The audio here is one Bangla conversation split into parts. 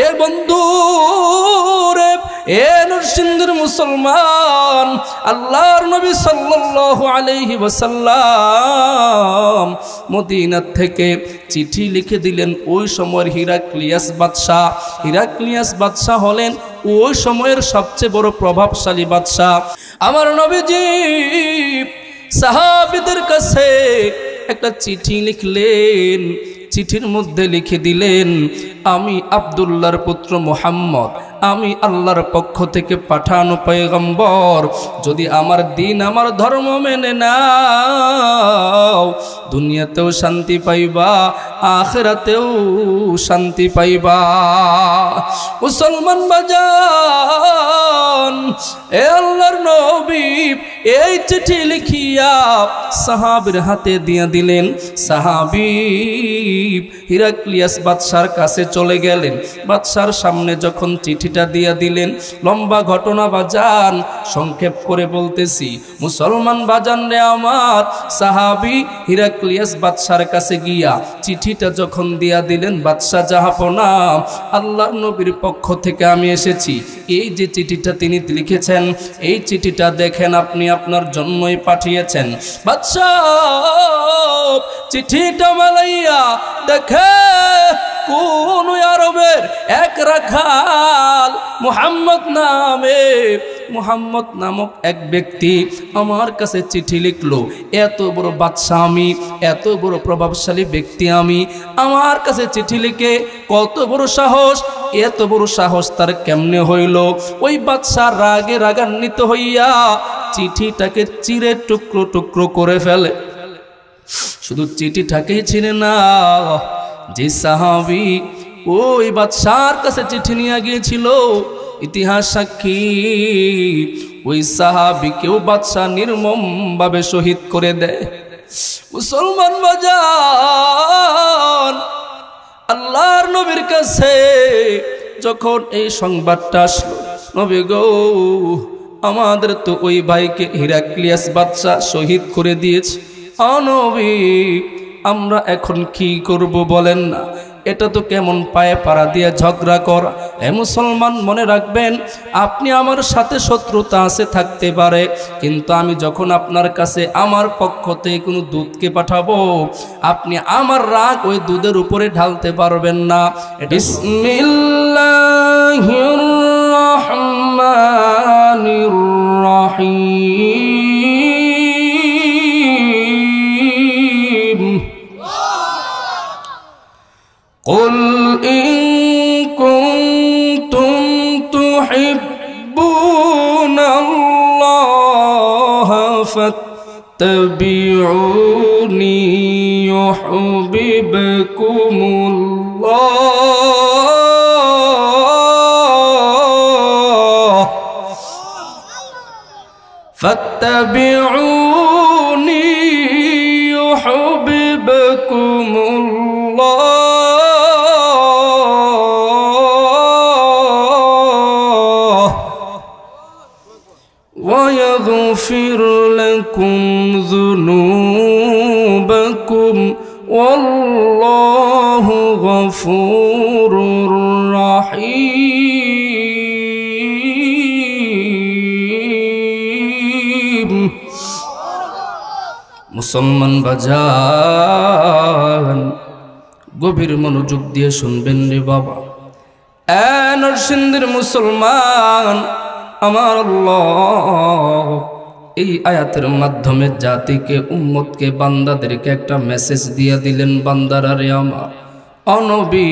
এ বন্ধু রে, এ নরসিংদীর মুসলমান, আল্লাহর নবী সাল্লাল্লাহু আলাইহি ওয়াসাল্লাম মদিনা থেকে চিঠি লিখে দিলেন ওই সময়ের হিরাক্লিয়াস বাদশাহ। হিরাক্লিয়াস বাদশাহ হলেন ওই সময়ের সবচেয়ে বড় প্রভাবশালী বাদশাহ। আমার নবীজি সাহাবীদের কাছে একটা চিঠি লিখলেন। চিঠির মধ্যে লিখে দিলেন, আমি আব্দুল্লাহর পুত্র মুহাম্মদ, আমি আল্লাহর পক্ষ থেকে পাঠানো পয়গম্বর। যদি আমার দিন আমার ধর্ম মেনে নাও, দুনিয়াতেও শান্তি পাইবা, আখিরাতেও শান্তি পাইবা। মুসলমান বাজান, এ আল্লাহর নবী এই চিঠি লিখিয়া সাহাবীর হাতে দিয়ে দিলেন। সাহাবী হিরাক্লিয়াস বাদশার কাছে চলে গেলেন। বাদশার সামনে যখন চিঠিটা দিয়ে দিলেন, লম্বা ঘটনা বাজান, সংক্ষেপ করে বলতেছি। মুসলমান বাজান রে আমার, সাহাবী হিরাক্লিয়াস বাদশার কাছে গিয়া চিঠিটা যখন দিয়া দিলেন, বাদশা জাহাপনা, আল্লাহর নবীর পক্ষ থেকে আমি এসেছি। এই যে চিঠিটা তিনি লিখেছেন, এই চিঠিটা দেখেন, আপনি আপনার জন্যই পাঠিয়েছেন। বাদশা চিঠিটা মালাইয়া দেখে কোন আরবের এক রাখাল মুহাম্মদ নামক এক ব্যক্তি আমার কাছে চিঠি লিখলো। এত বড় বাদশা আমি, এত বড় প্রভাবশালী ব্যক্তি আমি, আমার কাছে চিঠি লিখে কত বড় সাহস, এত বড় সাহস তার কেমনে হইল? ওই বাদশা রাগে রাগান্বিত হইয়া চিঠিটাকে চিরে টুকরো টুকরো করে ফেলে। শুধু চিঠিটাকেই ছিঁড়ে না, যে সাহাবী ওই বাদশার কাছে চিঠি নিয়ে গিয়েছিল, ইতিহাস সাক্ষী, ওই সাহাবীকেও বাদশা নির্মম ভাবে শহীদ করে দেয়। মুসলমান বাজান, আল্লাহর নবীর কাছে যখন এই সংবাদটা আসলো, নবী গো, আমাদের তো ওই ভাইকে হিরাক্লিয়াস বাদশা শহীদ করে দিয়েছে। নবী, আমরা এখন কি করব বলেন না? এটা তো কেমন পায়ে পাড়া দিয়ে ঝগড়া করা। এ মুসলমান, মনে রাখবেন, আপনি আমার সাথে শত্রুতা আছে থাকতে পারে, কিন্তু আমি যখন আপনার কাছে আমার পক্ষ থেকে কোনো দুধকে পাঠাবো, আপনি আমার রাগ ওই দুধের উপরে ঢালতে পারবেন না। বিসমিল্লাহির রহমানির রহিম। قل إن كنتم تحبون الله فاتبعوني يحببكم الله فاتبعوني يحببكم الله ويغفر لكم ذنوبكم والله غفور رحيم। মুসলমান বাজান, গভীর মনোযোগ দিয়ে শুনবেন রে বাবা। নরসিংদীর মুসলমান, আমার আল্লাহ এই আয়াতের মাধ্যমে জাতিকে, উম্মতকে, বান্দাদেরকে একটা মেসেজ দিয়ে দিলেন, বান্দারা রে আমার, নবী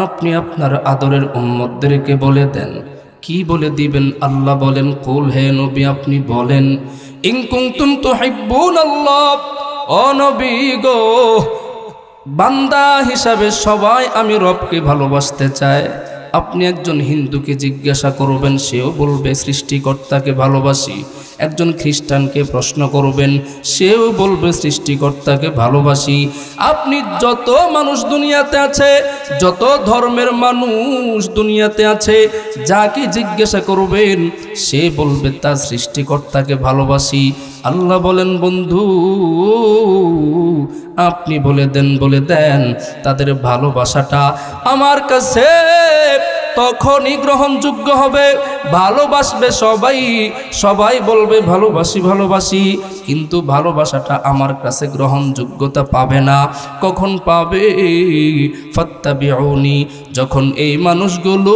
আপনি আপনার আদরের উম্মতদেরকে বলে দেন। কি বলে দিবেন? আল্লাহ বলেন, কুল, হে নবী আপনি বলেন, ইন কুনতুম তুহিব্বুনাল্লাহ, ও নবী গো, বান্দা হিসাবে সবাই আমি রবকে ভালোবাসতে চাই। আপনি একজন হিন্দুকে জিজ্ঞাসা করবেন, সেও বলবে সৃষ্টিকর্তাকে ভালোবাসি। একজন খ্রিস্টানকে প্রশ্ন করবেন, সেও বলবে সৃষ্টিকর্তাকে ভালোবাসি। আপনি যত মানুষ দুনিয়াতে আছে, যত ধর্মের মানুষ দুনিয়াতে আছে, যাকে জিজ্ঞাসা করবেন সে বলবে তার সৃষ্টিকর্তাকে ভালোবাসি। আল্লাহ বলেন, বন্ধু আপনি বলে দেন তাদের ভালোবাসাটা আমার কাছে তখনই গ্রহণযোগ্য হবে। ভালোবাসবে সবাই বলবে ভালোবাসি, কিন্তু ভালোবাসাটা আমার কাছে গ্রহণযোগ্যতা পাবে না। কখন পাবে? ফাত্তাবিউনি, যখন এই মানুষগুলো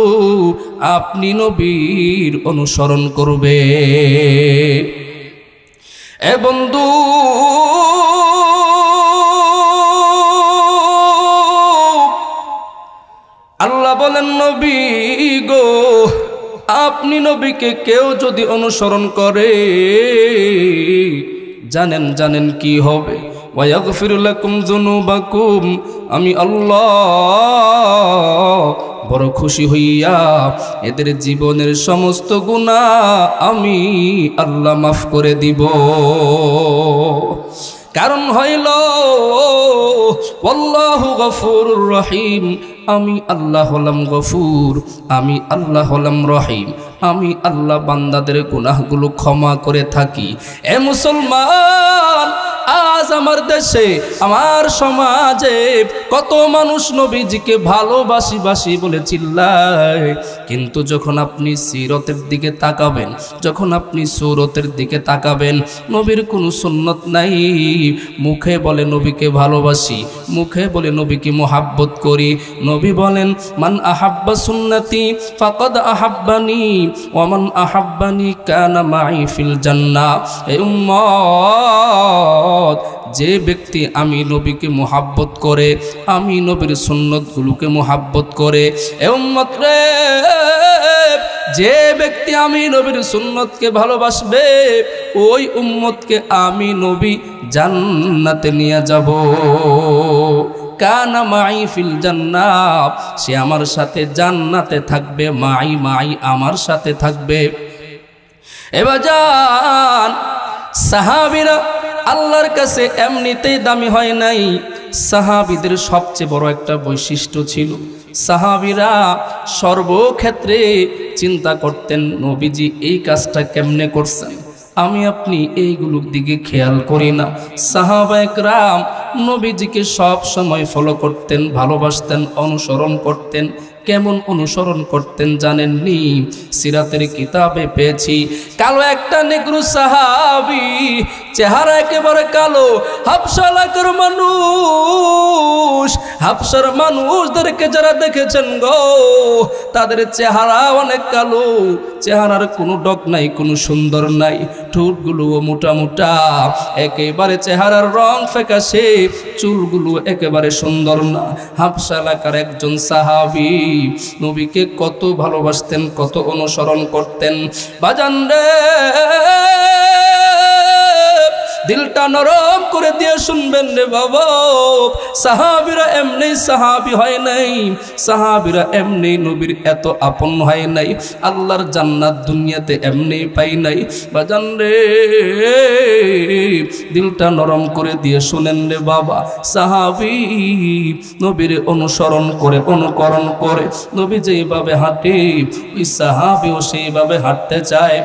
আপনি নবীর অনুসরণ করবে। এ বন্ধু, আল্লাহ বলেন নবী গো, আপনি নবীকে কেউ যদি অনুসরণ করে জানেন কি হবে? ওয়াগফির লাকুম যুনুবাকুম, আমি আল্লাহ বড় খুশি হইয়া এদের জীবনের সমস্ত গুনাহ আমি আল্লাহ মাফ করে দিব। কারণ হইল আল্লাহু গফুরুর রহিম, আমি আল্লাহ হলাম গফুর, আমি আল্লাহ হলাম রহিম, আমি আল্লাহ বান্দাদের গুনাহগুলো ক্ষমা করে থাকি। এ মুসলমান, আজ আমার দেশে আমার সমাজে কত মানুষ নবীজিকে ভালোবাসি বলে চিল্লায়, কিন্তু যখন আপনি সিরতের দিকে তাকাবেন, যখন আপনি সুরতের দিকে তাকাবেন, নবীর কোনো সুন্নত নাই। মুখে বলে নবীকে ভালোবাসি, মুখে বলে নবীকে মোহাব্বত করি। নবী বলেন মান আহাব্বা সুন্নতি ফাকাদ আহাব্বানি ওয়া মান আহাব্বানি কানা মাই ফিল জান্নাহ। এই উম্মত, যে ব্যক্তি আমি নবীকে মোহাব্বত করে, আমি নবীর সুন্নতগুলোকে মোহাব্বত করে, এ উম্মত রে, যে ব্যক্তি আমি নবীর সুন্নতকে ভালোবাসবে, ওই উম্মতকে আমি নবী জান্নাতে নিয়ে যাব। কানা মাই ফিল জান্নাহ, সে আমার সাথে জান্নাতে থাকবে। মাই আমার সাথে থাকবে। এবার যান, সাহাবীরা আল্লাহর কাছে এমনিতেই দামি হয় নাই। সাহাবীদের সবচেয়ে বড় একটা বৈশিষ্ট্য ছিল, সাহাবীরা সর্বক্ষেত্রে চিন্তা করতেন নবীজি এই কাজটা কেমনে করছেন, আমি আপনি এইগুলোর দিকে খেয়াল করি না। সাহাবায়ে কেরাম নবীজিকে সব সময় ফলো করতেন, ভালোবাসতেন, অনুসরণ করতেন। কেমন অনুসরণ করতেন জানেননি? সিরাতের কিতাবে পেয়েছি, কালো একটা নেগ্রো সাহাবী, চেহারা একেবারে কালো, হাবশা এলাকার মানুষ, হাবশার মানুষদেরকে যারা দেখেছেন গো, তাদের চেহারা অনেক কালো, চেহারার কোনো ডক নাই, কোনো সুন্দর নাই, ঠোঁটগুলো মোটা মোটা, একেবারে চেহারার রং ফ্যাকাশে, চুলগুলো একেবারে সুন্দর না। হাবশা এলাকার একজন সাহাবী নবীকে কত ভালোবাসতেন, কত অনুসরণ করতেন। বাজান রে, দিলটা নরম করে দিয়ে শুনবেন রে বাবা, সাহাবীরা এমনি সাহাবী হয় নাই, সাহাবীরা এমনি নবীর এত আপন হয় নাই, আল্লাহর জান্নাত দুনিয়াতে এমনি পাই নাই। বাজান রে, দিলটা নরম করে দিয়ে শুনেন রে বাবা, সাহাবী নবীর অনুসরণ করে, অনুকরণ করে, নবী যেইভাবে হাঁটে ওই সাহাবীও সেইভাবে হাঁটতে চায়।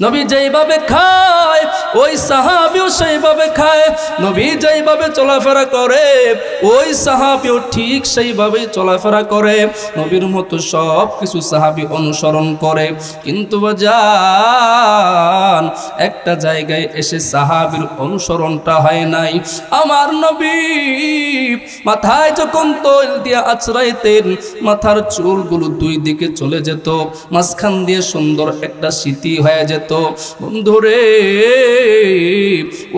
নবী যেইভাবে খায় ওই সাহাবীও সেইভাবে খায়, নবী যেইভাবে চলাফেরা করে ওই সাহাবীও ঠিক সেইভাবেই চলাফেরা করে। নবীর মতো সব কিছু সাহাবী অনুসরণ করে, কিন্তু বাজান একটা জায়গায় এসে সাহাবীর অনুসরণটা হয় নাই। আমার নবী মাথায় যখন তৈল দিয়ে আছড়াইতেন, মাথার চুলগুলো দুই দিকে চলে যেত, মাঝখান দিয়ে সুন্দর একটা স্মৃতি হয়ে যেত। বন্ধুরে,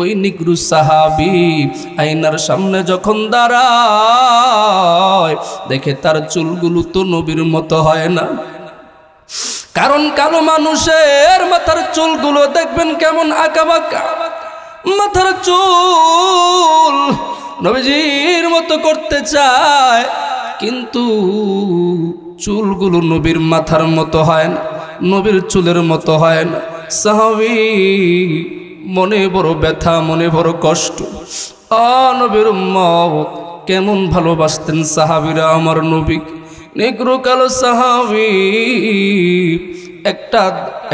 ওই নিগ্রু সাহাবী আয়নার সামনে যখন দাঁড়ায়, দেখে তার চুলগুলো তো নবীর মতো হয় না। কারণ কালো মানুষের মাথার চুলগুলো দেখবেন কেমন আঁকাবাঁকা, মাথার চুল নবীজির মতো করতে চায়, কিন্তু চুলগুলো নবীর মাথার মতো হয় না, নবীর চুলের মতো হয় না। সাহাবী মনে বড় ব্যথা, মনে বড় কষ্ট। নবীর উম্মত কেমন ভালোবাসতেন সাহাবীরা আমার নবী। নেগ্রো কালো সাহাবী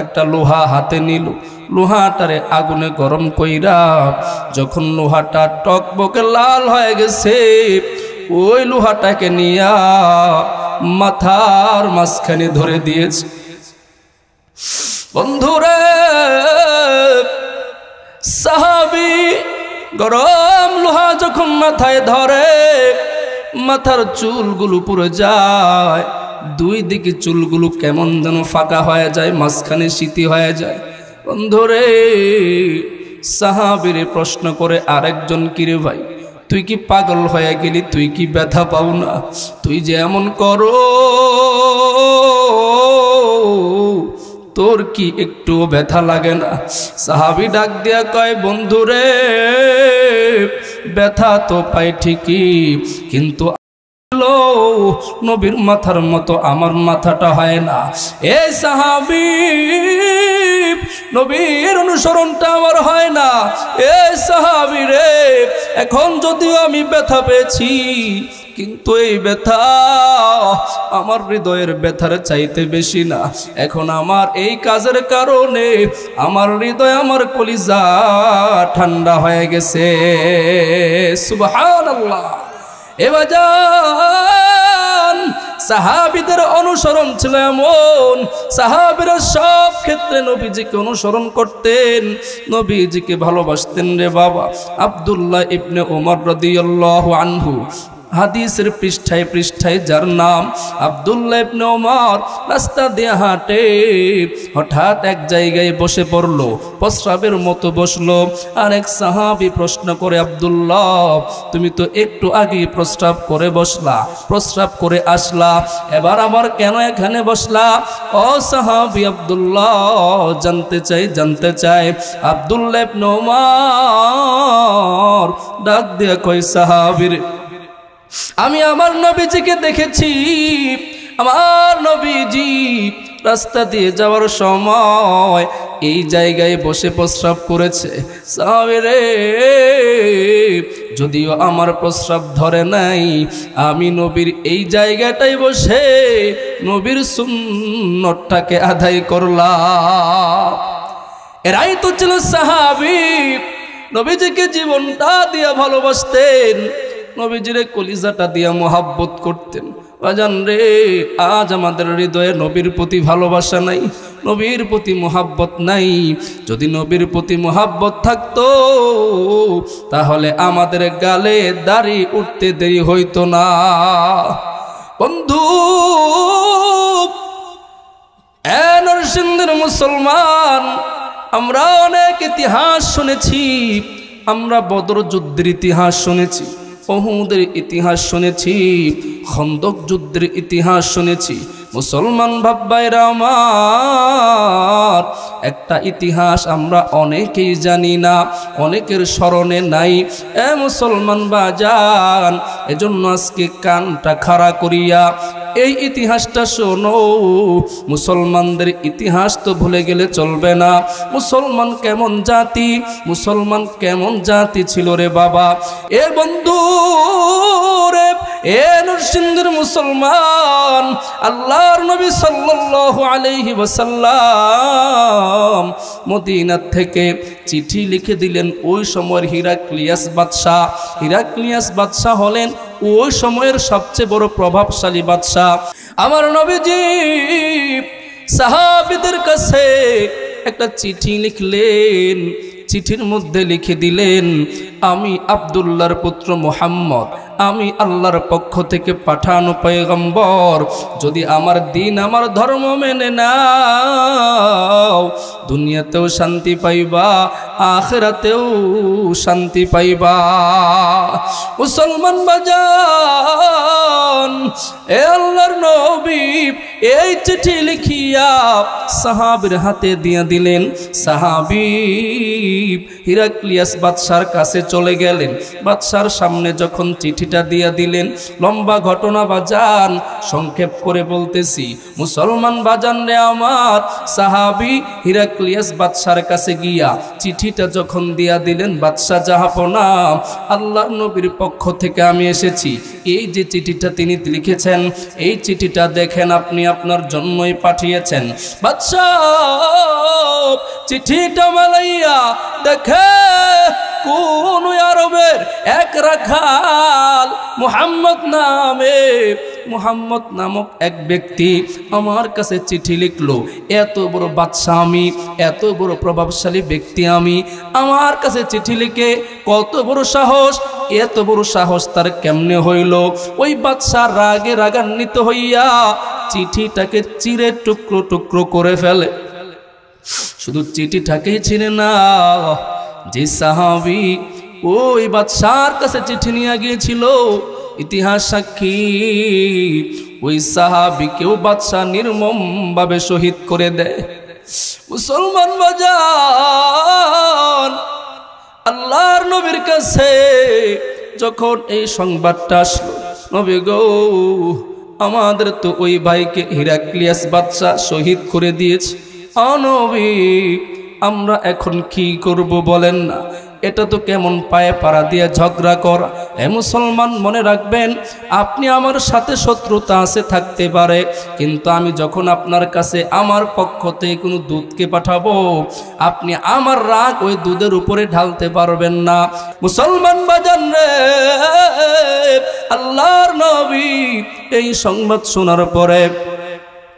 একটা লোহা হাতে নিল, লোহাটারে আগুনে গরম কইরা যখন লোহাটা টকবকে লাল হয়ে গেছে, ওই লোহাটাকে নিয়া মাথার মাঝখানে ধরে দিয়েছে। বন্ধুরে, সাহাবী গরম লোহা যখন মাথায় ধরে, মাথার চুলগুলো পুরো যায়, দুই দিকে চুলগুলো কেমন যেন ফাঁকা হয়ে যায়, মাঝখানে স্মৃতি হয়ে যায়। বন্ধুরে, সাহাবীরে প্রশ্ন করে আরেকজন, কিরে ভাই তুই কি পাগল হয়ে গেলি? তুই কি ব্যথা পাও না? তুই যে এমন করো, তোর কি একটু ব্যথা লাগে না? সাহাবী ডাক দিয়া কয়, বন্ধুরে ব্যথা তো পাই ঠিকই, কিন্তু নবীর মাথার মতো আমার মাথাটা হয় না। এই সাহাবী, নবীর অনুসরণটা আমার হয় না। এই সাহাবী রে, এখন যদিও আমি ব্যথা পেয়েছি, কিন্তু এই ব্যথা আমার হৃদয়ের ব্যথার চাইতে বেশি না। এখন আমার এই কাজের কারণে আমার হৃদয়, আমার কলিজা ঠান্ডা হয়ে গেছে। সুবহানাল্লাহ। এবাজান, সাহাবীদের অনুসরণ ছিল এমন, সাহাবীরা সব ক্ষেত্রে নবীজিকে অনুসরণ করতেন, নবীজিকে ভালোবাসতেন রে বাবা। আব্দুল্লাহ ইবনে ওমর রাদিয়াল্লাহু আনহু, হাদিসের পৃষ্ঠায় পৃষ্ঠায় যার নাম আব্দুল্লাহ ইবনে ওমর, রাস্তা দিয়ে হাঁটে, হঠাৎ এক জায়গায় বসে পড়লো, প্রস্রাবের মতো বসলো। আর এক সাহাবী প্রশ্ন করে, আব্দুল্লাহ তুমি তো একটু আগে প্রস্রাব করে বসলা, প্রস্রাব করে আসলা, এবার আবার কেন এখানে বসলা? ও সাহাবী আব্দুল্লাহ জানতে চাই। আব্দুল্লাহ ইবনে ওমর ডাক দিয়ে কয়, সাহাবীর আমি আমার নবীজিকে দেখেছি, আমার নবীজি রাস্তা দিয়ে যাওয়ার সময় এই জায়গায় বসে প্রস্রাব করেছে। সাহাবীরে, যদিও আমার প্রস্রাব ধরে নাই, আমি নবীর এই জায়গাটাই বসে নবীর সুন্নতটাকে আদায় করলাম। এরাই তো ছিল সাহাবী, নবীজিকে জীবনটা দিয়ে ভালোবাসতেন, নবীজিরে কলিজাটা দিয়া মোহাব্বত করতেন। বাজান রে, আজ আমাদের হৃদয়ে নবীর প্রতি ভালোবাসা নাই, নবীর প্রতি মোহাব্বত নাই। যদি নবীর প্রতি মোহাব্বত থাকতো, তাহলে আমাদের গালে দাড়ি উঠতে দেরি হইতো না। বন্ধু, নরসিংদীর মুসলমান, আমরা অনেক ইতিহাস শুনেছি, আমরা বদর যুদ্ধের ইতিহাস শুনেছি, উহুদের ইতিহাস শুনেছি, খন্দক যুদ্ধের ইতিহাস শুনেছি। মুসলমান ভাইরা আমার, একটা ইতিহাস আমরা অনেকেই জানি না, অনেকের স্মরণে নাই। এ মুসলমান বাজান, এজন্য আজকে কানটা খাড়া করিয়া এই ইতিহাসটা শোনো। মুসলমানদের ইতিহাস তো ভুলে গেলে চলবে না। মুসলমান কেমন জাতি, মুসলমান কেমন জাতি ছিল রে বাবা। এ বন্ধু রে, এ নরসিংদীর মুসলমান, আল্লাহর নবী সাল্লাল্লাহু আলাইহি ওয়াসাল্লাম মদিনা থেকে চিঠি লিখে দিলেন ওই সময়ের হিরাক্লিয়াস বাদশাহ। হিরাক্লিয়াস বাদশাহ হলেন ওই সময়ের সবচেয়ে বড় প্রভাবশালী বাদশাহ। আমার নবীজি সাহাবীদের কাছে একটা চিঠি লিখলেন, চিঠির মধ্যে লিখে দিলেন, আমি আব্দুল্লাহর পুত্র মুহাম্মদ, আমি আল্লাহর পক্ষ থেকে পাঠানো পয়গম্বর। যদি আমার দিন, আমার ধর্ম মেনে নাও, দুনিয়াতেও শান্তি পাইবা, আখিরাতেও শান্তি পাইবা। মুসলমান বাজান, এ আল্লাহর নবী এই চিঠি লিখিয়া সাহাবীর হাতে দিয়ে দিলেন। সাহাবী হিরাক্লিয়াস বাদশার কাছে চলে গেলেন। বাদশার সামনে যখন চিঠিটা চিঠিটা দিয়া দিলেন। লম্বা ঘটনা বাজান, সংক্ষেপ করে বলতেছি। মুসলমান বাজান রে আমার, সাহাবী হিরাক্লিয়াস বাদশার কাছে গিয়া চিঠিটা যখন দিয়া দিলেন, বাদশা জাহাপনা, আল্লাহর নবীর পক্ষ থেকে আমি এসেছি, এই যে চিঠিটা তিনি লিখেছেন, এই চিঠিটা দেখেন, আপনি আপনার জন্যই পাঠিয়েছেন। বাদশা চিঠিটা মেলাইয়া দেখে কোন আরবের এক রাখাল মুহাম্মদ নামক এক ব্যক্তি আমার কাছে চিঠি লিখলো। এত বড় বাদশা আমি, এত বড় প্রভাবশালী ব্যক্তি আমি, আমার কাছে চিঠি লিখে কত বড় সাহস, এত বড় সাহস তার কেমনে হইল? ওই বাদশা রাগে রাগান্বিত হইয়া চিঠিটাকে চিরে টুকরো টুকরো করে ফেলে। শুধু চিঠিটাকেই ছিঁড়ে না, যে সাহাবী ওই বাদশার কাছে চিঠি নিয়ে গিয়েছিল, ইতিহাস সাক্ষী, ওই সাহাবীকেও বাদশা নির্মম ভাবে শহীদ করে দেয়। মুসলমান বাজান, আল্লাহর নবীর কাছে যখন এই সংবাদটা আসলো, নবী গো, আমাদের তো ওই ভাইকে হিরাক্লিয়াস বাদশা শহীদ করে দিয়েছে। নবী, আমরা এখন কি করব বলেন না? এটা তো কেমন পায়ে পাড়া দিয়ে ঝগড়া করা। মুসলমান মনে রাখবেন, আপনি আমার সাথে শত্রুতা আছে থাকতে পারে, কিন্তু আমি যখন আপনার কাছে আমার পক্ষ থেকে কোনো দুধকে পাঠাবো, আপনি আমার রাগ ওই দুধের উপরে ঢালতে পারবেন না। মুসলমান বাজান রে, আল্লাহর নবী এই সংবাদ শোনার পরে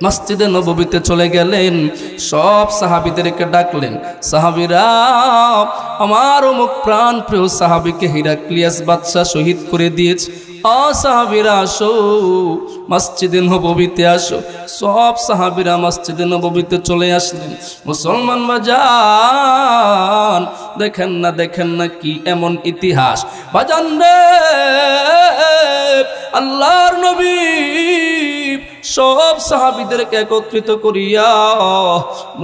মসজিদে নববীতে চলে গেলেন, সব সাহাবীদেরকে ডাকলেন। সাহাবীরা, আমার অমুক প্রাণ প্রিয় সাহাবীকে হিরাক্লিয়াস বাদশা শহীদ করে দিয়েছে, সাহাবীরা আসো, মসজিদে নববীতে আসো। সব সাহাবীরা মসজিদে নববীতে চলে আসলেন। মুসলমান বাজান, দেখেন না কি এমন ইতিহাস বাজান রে। আল্লাহর নবী সব সাহাবীদেরকে একত্রিত করিয়া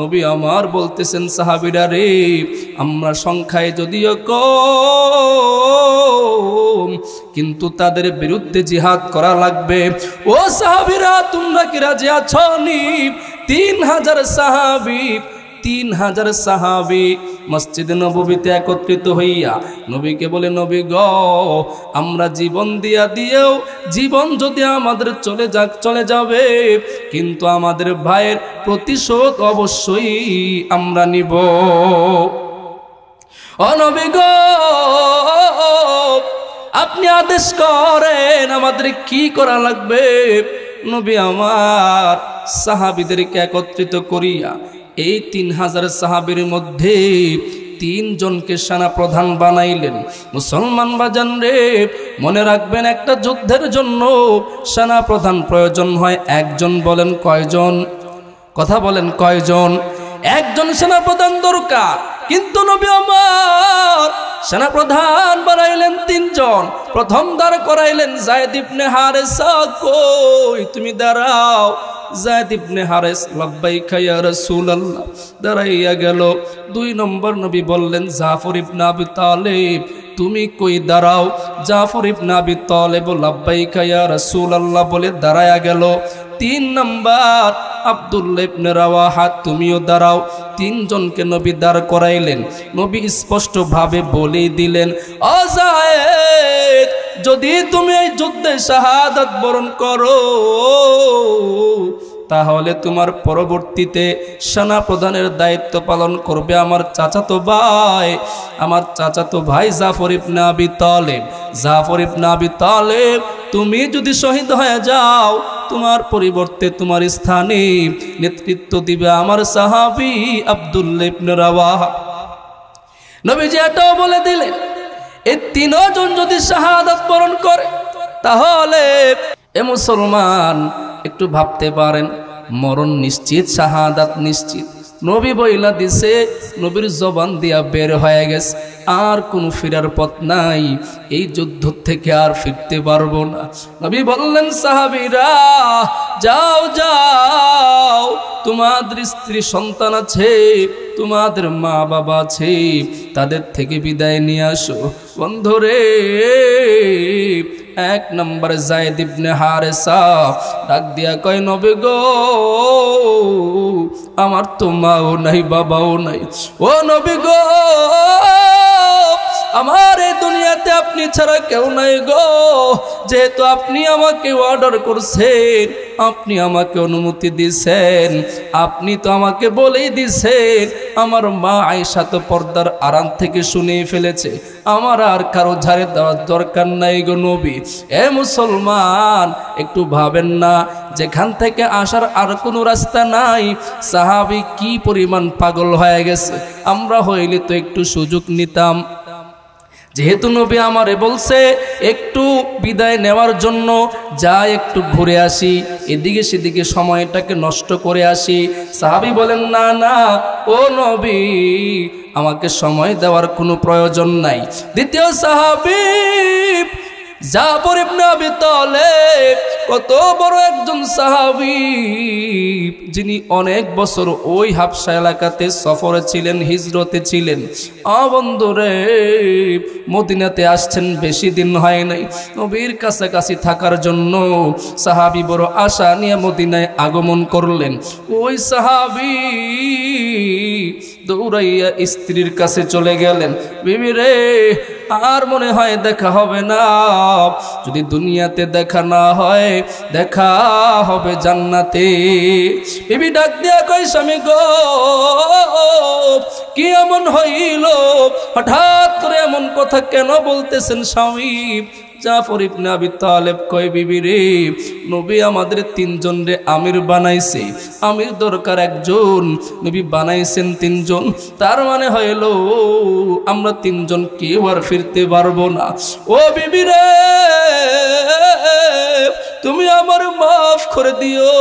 নবী আমার বলতেছেন, সাহাবীরা রে, আমরা সংখ্যায় যদিও কম, কিন্তু তাদের বিরুদ্ধে জিহাদ করা লাগবে। ও সাহাবীরা, তোমরা কি রাজি আছো? 3000 সাহাবী, 3000 সাহাবী মসজিদে নববীতে একত্রিত হইয়া নবীকে বলে, নবী গো, আমরা জীবন দিয়েও জীবন যদি আমাদের চলে যাবে, কিন্তু আমাদের ভাইয়ের প্রতিশোধ অবশ্যই আমরা নিব। ও নবী গো, আপনি আদেশ করেন, আমাদের কি করা লাগবে? নবী আমার সাহাবীদেরকে একত্রিত করিয়া এই 3000 সাহাবীর মধ্যে 3 জনকে সেনা প্রধান বানাইলেন। মুসলমান বাজান রে, মনে রাখবেন, একটা যুদ্ধের জন্য সেনা প্রধান প্রয়োজন হয় একজন। বলেন কয়জন? কথা বলেন কয়জন? একজন সেনা প্রধান দরকার, কিন্তু নবী আমার সেনা প্রধান বানাইলেন 3 জন। প্রথম দাঁড় করাইলেন যায়েদ ইবনে হারেসা। কই তুমি দাঁড়াও। যায়েদ ইবনে হারেস, লাব্বাইকা ইয়া রাসূলুল্লাহ, দাঁড়াইয়া গেল। 2 নম্বর নবী বললেন, জাফর ইবনে আবি তালিব, তুমি কই দাঁড়াও। জাফর ইবনে আবি তালিব লাব্বাইকা ইয়া রাসূলুল্লাহ বলে দাঁড়ায়া গেল। 3 নম্বর আব্দুল্লাহ ইবনে রাওয়াহা, তুমিও দাঁড়াও। 3 জনকে নবী দাঁড় করাইলেন। নবী স্পষ্ট ভাবে বলে দিলেন, ও যায়েদ, যদি তুমি এই যুদ্ধে শাহাদাত বরণ করো, তাহলে তোমার পরবর্তীতে সেনা প্রধানের দায়িত্ব পালন করবে আমার চাচাতো ভাই জাফর ইবনে আবি তালিব। জাফর ইবনে আবি তালিব, তুমি যদি শহীদ হয়ে যাও, তোমার পরিবর্তে তোমার স্থানে নেতৃত্ব দিবে আমার সাহাবী আব্দুল্লাহ ইবনে রাওয়াহা। নবীজি এটাও বলে দিলেন, এই 3 জন যদি শাহাদাত বরণ করে, তাহলে এ মুসলমান একটু ভাবতে পারেন, মরণ নিশ্চিত, শাহাদাত নিশ্চিত। নবী বইলা দিছে, নবীর জবান দিয়া বের হয়ে গেছে, আর কোনো ফেরার পথ নাই, এই যুদ্ধ থেকে আর ফিরতে পারবো না। নবী বললেন, সাহাবীরা যাও, তোমাদের স্ত্রী সন্তান আছে, তোমাদের মা বাবা আছে, তাদের থেকে বিদায় নিয়ে আসো। বন্ধুরে, 1 নম্বর যায়েদ ইবনে হারেসা ডাক দিয়া কয়, নবী গো, আমার তো মাও নাই বাবাও নাই, ও নবী গো, আমার এই দুনিয়াতে আপনি ছাড়া কেউ নাই গো। যেহেতু আপনি আমাকে অর্ডার করছেন, আপনি আমাকে অনুমতি দিয়েছেন, আপনি তো আমাকে বলেই দিয়েছেন, আমার মা আয়েশা তো পর্দার আড়াল থেকে শুনেই ফেলেছে, আমার আর কারো ঝাড়ে দেওয়ার দরকার নাই গো নবী। এ মুসলমান, একটু ভাবেন না, যেখান থেকে আসার আর কোনো রাস্তা নাই। সাহাবী কি পরিমাণ পাগল হয়ে গেছে, আমরা হইলে তো একটু সুযোগ নিতাম। যেহেতু নবী আমারে বলছে একটু বিদায় নেওয়ার জন্য, যা একটু ঘুরে আসি, এদিকে সেদিকে সময়টাকে নষ্ট করে আসি। সাহাবী বলেন, না না ও নবী, আমাকে সময় দেওয়ার কোনো প্রয়োজন নাই। দ্বিতীয় সাহাবী জাফর ইবনে আবি তালেব, কত বড় একজন সাহাবী, যিনি অনেক বছর ওই হাবশা এলাকাতে সফরে ছিলেন, হিজরতে ছিলেন। বন্ধুরে, মদিনাতে আসছেন, বেশি দিন হয় নাই। নবীর কাছাকাছি থাকার জন্য সাহাবী বড় আশা নিয়ে মদিনায় আগমন করলেন। ওই সাহাবী দৌড়াইয়া স্ত্রীর কাছে চলে গেলেন, বিবি রে, আর মনে হয় দেখা হবে না। যদি দুনিয়াতে দেখা না হয়, দেখা হবে জান্নাতে। বিবি ডাক দিয়া কই, স্বামী গো, কি এমন হইল, হঠাৎ করে এমন কথা কেন বলতেছেন স্বামী? জাফর ইবনে আবি তালেব কয়, বিবি রে, নবী আমাদের 3 জন রে আমির বানাইছে, আমির দরকার একজন, নবী বানাইছেন 3 জন, তার মানে হইল আমরা 3 জন কেউ আর ফিরতে পারবো না। ও বিবি রে, তুমি আমার মাফ করে দিও,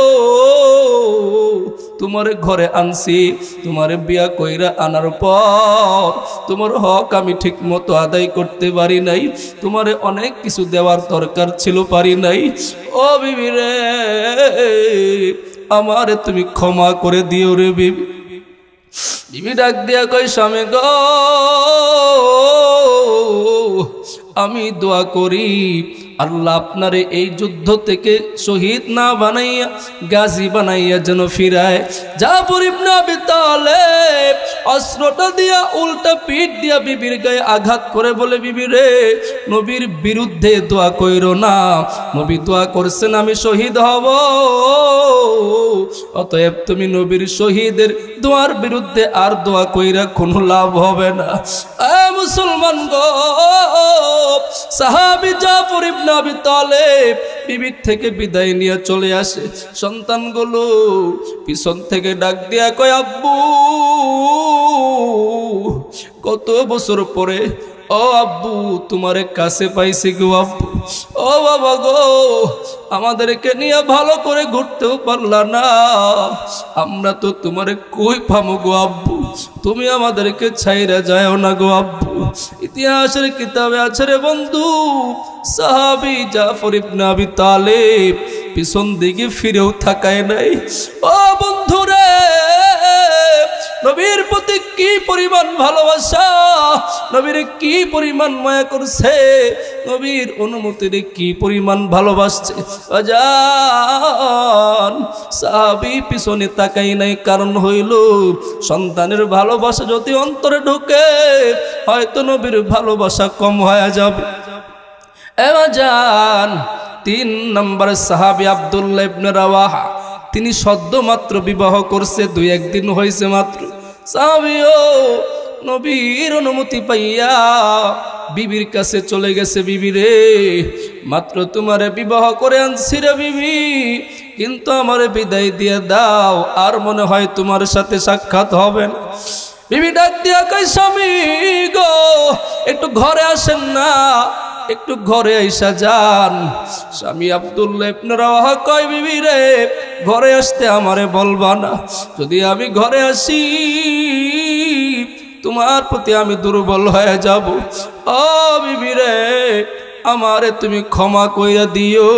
তোমারে ঘরে আনছি, তোমারে বিয়া কইরা আনার পর তোমার হক আমি ঠিক মতো আদায় করতে পারি নাই, তোমারে অনেক কিছু দেওয়ার দরকার ছিল, পারি নাই। ও বিবি রে, আমারে তুমি ক্ষমা করে দিও রে বিবি। বিবি ডাক দিয়া কই, স্বামী গো, আমি দোয়া করি আল্লাহ আপনারে এই যুদ্ধ থেকে শহীদ না বানাইয়া গাজী বানাইয়া যেন ফিরায়। জাফর ইবনে আবি তালেব অস্ত্রটা দিয়া উল্টা পিঠ দিয়া বিবির গায়ে আঘাত করে বলে, বিবি রে, নবীর বিরুদ্ধে দোয়া কইরো না, নবী দোয়া করছেন আমি শহীদ হব, অতএব তুমি নবীর শহীদের দোয়ার বিরুদ্ধে আর দোয়া কইরা কোনো লাভ হবে না। মুসলমান গো, সাহাবী জাফর ইবনে আবি তালেব বিবির থেকে বিদায় নিয়ে চলে আসে। সন্তানগুলো পিছন থেকে ডাক দিয়া কয়, আব্বু, কত বছর পরে ও আব্বু তোমারে কাছে পাইছি গো আব্বু। ও বাবা গো, আমাদেরকে নিয়ে ভালো করে ঘুরতেও পারলা না, আমরা তো তোমারে কই পামো গো আব্বু, তুমি আমাদেরকে ছাইরা যাও না গো আব্বু। ইতিহাসের কিতাবে আছে রে বন্ধু, সাহাবী জাফর ইবনে আবি তালেব পিছন দিকে ফিরেও তাকায় নাই। ও বন্ধু রে, নবীর প্রতি কি পরিমাণ ভালোবাসা, নবীর কি পরিমাণ মায়া করছে, নবীর অনুমতিরে কি পরিমাণ ভালোবাসছে। আজান সাহাবী পিছনে তাকাই নাই, কারণ হইল সন্তানের ভালোবাসা যদি অন্তরে ঢোকে, হয়তো নবীর ভালোবাসা কম হয়ে যাবে। আজান 3 নম্বর সাহাবী আব্দুল্লাহ ইবনে রাওয়াহা, তিনি সদ্য মাত্র বিবাহ করছে, 2-1 দিন হয়েছে মাত্র। সাহাবীও নবীর অনুমতি পাইয়া বিবির কাছে চলে গেছে, বিবি রে, মাত্র তোমারে বিবাহ করে আনছি রে বিবি, কিন্তু আমারে বিদায় দিয়ে দাও, আর মনে হয় তোমার সাথে সাক্ষাৎ হবে না। বিবি ডাক দিয়া কই, স্বামী গো, একটু ঘরে আসেন না, একটু ঘরে আইসা যান। স্বামী আব্দুল্লাহ ইবনে রাওয়াহা কয়, বিবি রে, ঘরে আসতে আমারে বলবা না, যদি আমি ঘরে আসি তোমার প্রতি আমি দুর্বল হয়ে যাব। ও বিবি রে, আমারে তুমি ক্ষমা কইরা দিও।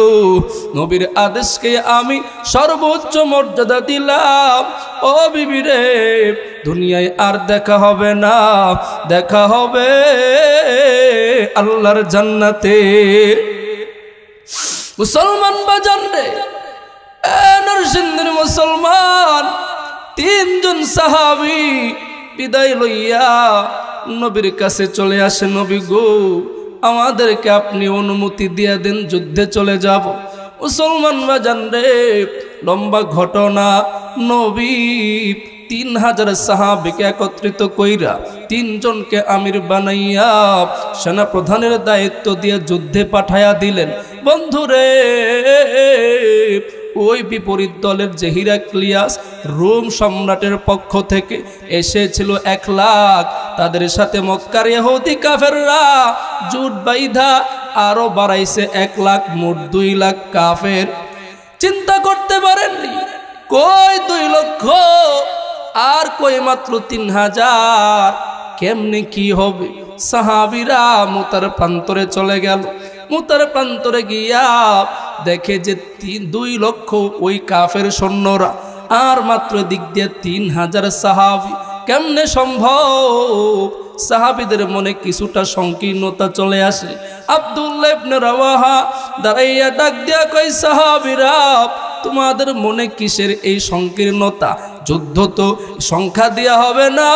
নবীর আদেশকে আমি সর্বোচ্চ মর্যাদা দিলাম। ও বিবি রে, দুনিয়ায় আর দেখা হবে না, দেখা হবে আল্লাহর জান্নাতে। মুসলমান বাজান রে, নরসিংদীর মুসলমান, তিনজন সাহাবী বিদায় লইয়া নবীর কাছে চলে আসে। নবী গো, আমাদেরকে আপনি অনুমতি দিয়ে দেন, যুদ্ধে চলে যাব। মুসলমান বাজান রে, লম্বা ঘটনা। নবী 3000 সাহাবীকে একত্রিত কইরা তিনজনকে আমির বানাইয়া সেনা প্রধানের দায়িত্ব দিয়ে যুদ্ধে পাঠাইয়া দিলেন। বন্ধুরে, ওই বিপরীত দলের যে হিরাক্লিয়াস রোম সম্রাটের পক্ষ থেকে এসেছিল 1 লাখ, তাদের সাথে মক্কার ইহুদি কাফেররা জোট বাইধা আরো বাড়াইছে 1 লাখ, মোট 2 লাখ কাফের। চিন্তা করতে পারেননি, কই 2 লক্ষ আর কই মাত্র 3000, কেমনে কি হবে? সাহাবীরা মুতার প্রান্তরে চলে গেল। মুতার প্রান্তরে গিয়া দেখে যে 2 লক্ষ ওই কাফের সৈন্যরা, আর মাত্র দিক দিয়ে 3000 সাহাবী। কেমনে সম্ভব? সাহাবীদের মনে কিছুটা সংকীর্ণতা চলে আসে। আব্দুল্লাহ ইবনে রাওয়াহা দাঁড়াইয়া ডাক দিয়া কয়, সাহাবীরা, তোমাদের মনে কিসের এই সংকীর্ণতা? যুদ্ধ তো সংখ্যা দিয়া হবে না,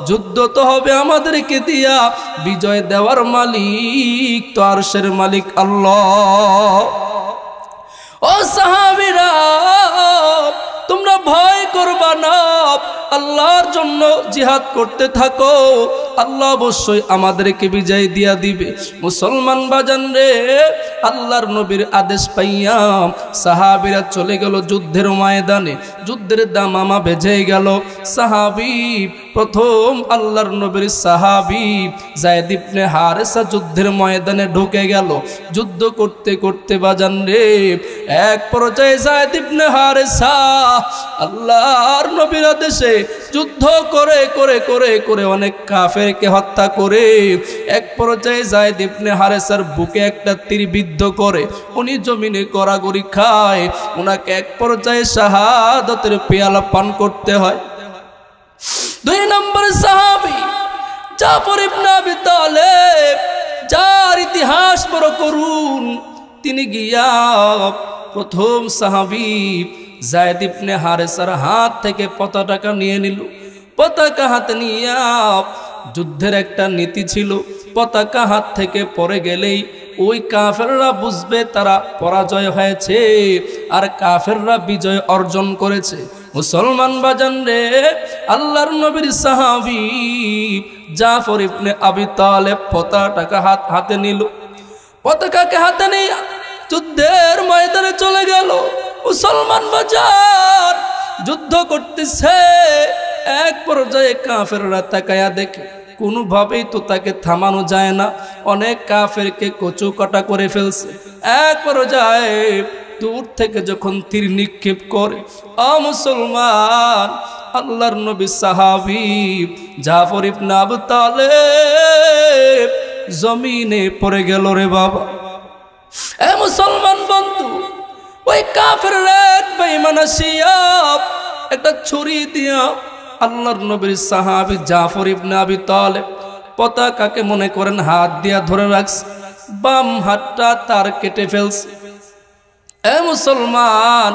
যুদ্ধ তো হবে আমাদেরকে দিয়া। বিজয় দেওয়ার মালিক তো আরশের মালিক আল্লাহ। ও সাহাবীরা, তোমরা ভয় করবা না, আল্লাহর জন্য জিহাদ করতে থাকো, আল্লাহ অবশ্যই আমাদেরকে বিজয় দিয়া দিবে। মুসলমান বাজান রে, আল্লাহর নবীর আদেশ পাইয়া সাহাবীরা চলে গেল যুদ্ধের ময়দানে। যুদ্ধের দামামা বেজে গেল। সাহাবী প্রথম আল্লাহর নবীর সাহাবী যায়েদ ইবনে হারেসা যুদ্ধের ময়দানে ঢুকে গেল। যুদ্ধ করতে করতে বাজান রে, এক পর্যায়ে যায়েদ ইবনে হারেসা আল্লাহর নবীর আদেশে যুদ্ধ করে করে করে করে অনেক কাফেরকে হত্যা করে এক পর্যায়ে যায়েদ ইবনে হারেসার বুকে একটা তীর বিদ্ধ করে উনি জমিনে গড়াগড়ি খায়। ওনাকে এক পর্যায়ে শাহাদাতের পেয়ালা পান করতে হয়। 2 নম্বর সাহাবী জাফর ইবনে আবি তালেব, যার ইতিহাস বড় করুন, তিনি গিয়া প্রথম সাহাবী যায়েদ ইবনে হারেসার হাত থেকে পতাকা নিয়ে নিল। পতাকা হাতে নিয়ে, যুদ্ধের একটা নীতি ছিল, পতাকা হাত থেকে পড়ে গেলেই ওই কাফেররা বুঝবে তারা পরাজয় হয়েছে আর কাফেররা বিজয় অর্জন করেছে। মুসলমান বাজান রে, আল্লাহর নবীর সাহাবী জাফর ইবনে আবি তালেব পতাকা হাতে নিল। পতাকাকে হাতে নিয়ে যুদ্ধের ময়দানে চলে গেল। মুসলমান বাজার যুদ্ধ করতেছে, এক পর্যায়ে কাফেররা তাকায়া দেখে কোনোভাবেই তো তাকে থামানো যায় না, অনেক কাফেরকে কচু কাটা করে ফেলছে। এক পর্যায়ে দূর থেকে যখন তীর নিক্ষেপ করে, মুসলমান আল্লাহর নবী সাহাবী জাফর ইবনে আবি তালেব জমিনে পড়ে গেল রে বাবা। এ মুসলমান বন্ধু, ওই কাফের এক বেঈমান আসিয়া একটা ছুরি দিয়া আল্লাহর নবীর সাহাবী জাফর ইবনে আবি তালেব পতাকাকে মনে করেন হাত দিয়া ধরে রাখছে, বাম হাতটা তার কেটে ফেলছে। এ মুসলমান,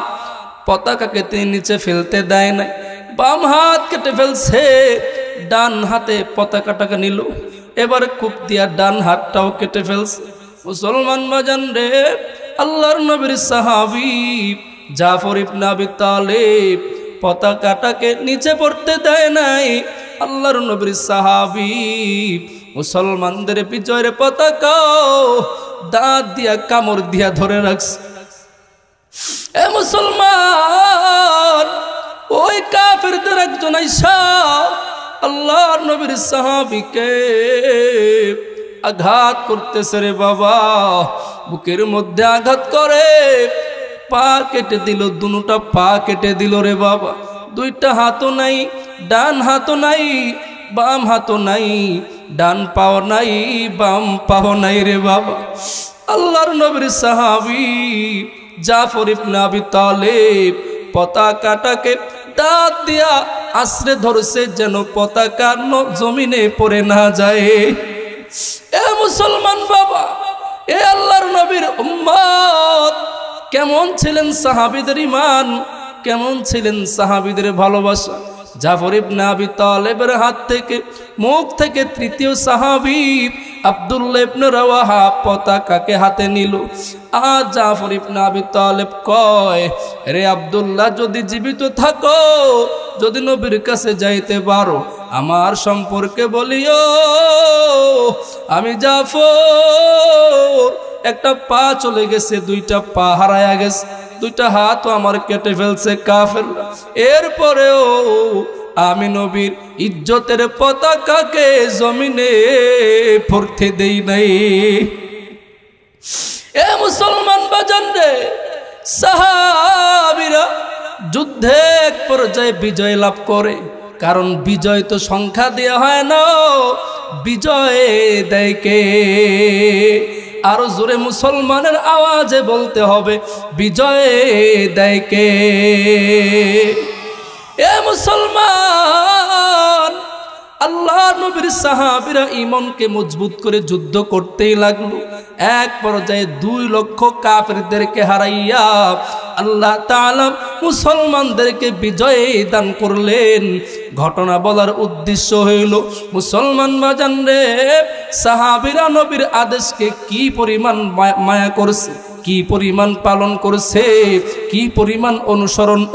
পতাকাকে তিনি নিচে ফেলতে দেয় নাই, বাম হাত কেটে ফেলছে, ডান হাতে পতাকাটাকে নিল, এবার কূপ দিয়া ডান হাতটাও কেটে ফেলছে। মুসলমান বাজান রে, আল্লাহর নবীর সাহাবী জাফর ইবনে আবি তালেব পতাকাটাকে নিচে পড়তে দেয় নাই। আল্লাহর নবীর সাহাবী মুসলমানদের বিজয়ের পতাকা দাঁত দিয়া কামড় দিয়া ধরে রাখছে। এ মুসলমান, ওই কাফেরদের একজন আইসা আল্লাহর নবীর সাহাবীকে আঘাত করতেছে রে বাবা, বুকের মধ্যে আঘাত করে পা কেটে দিল, দুটা পা কেটে দিল রে বাবা। 2টা হাতও নাই, ডান হাতও নাই, বাম হাতও নাই, ডান পাও নাই, বাম পাও নাই রে বাবা। আল্লাহর নবীর সাহাবী জাফর ইবনে আবি তালিব পতাকাটাকে দাঁত দিয়া আশ্রে ধরছে যেন পতাকা জমিনে পড়ে না যায়। এ মুসলমান বাবা, এ আল্লাহর নবীর উম্মত, কেমন ছিলেন সাহাবীদের ঈমান, কেমন ছিলেন সাহাবীদের ভালোবাসা। জাফর ইবনে আবি তালিবের হাত থেকে, মুখ থেকে তৃতীয় সাহাবী আব্দুল্লাহ ইবনে রাওয়াহা পতাকাকে হাতে নিল। আর জাফর ইবনে আবি তালিব কয়, রে আব্দুল্লাহ, যদি জীবিত থাকো, যদি নবীর কাছে যাইতে পারো, আমার সম্পর্কে বলিও। আমি জাফর, একটা পা চলে গেছে, দুইটা পা হারায়া গেছে, দুইটা হাতও আমার কেটে ফেলছে কাফের। এরপরেও আমি নবীর ইজ্জতের পতাকাকে জমিনে পড়তে দেই নাই। এ মুসলমান বাজান রে, সাহাবীরা যুদ্ধে এক পর্যায়ে বিজয় লাভ করে। কারণ বিজয় তো সংখ্যা দেয়া হয় না, বিজয় দেয় কে? আরো জোরে মুসলমানের আওয়াজে বলতে হবে, বিজয় দেয় কে? এ মুসলমান, আল্লাহ নবীর সাহাবীরা ঈমানকে মজবুত করে যুদ্ধ করতেই লাগলো। এক পর্যায়ে 2 লক্ষ কাফেরদেরকে হারাইয়া আল্লাহ তাআলা মুসলমানদেরকে বিজয় দান করলেন। ঘটনা বলার উদ্দেশ্য হইল, মুসলমান বাজান রে, সাহাবীরা নবীর আদেশকে কি পরিমাণ মায়া করছে, কি পরিমাণ পালন করছে, কি পরিমাণ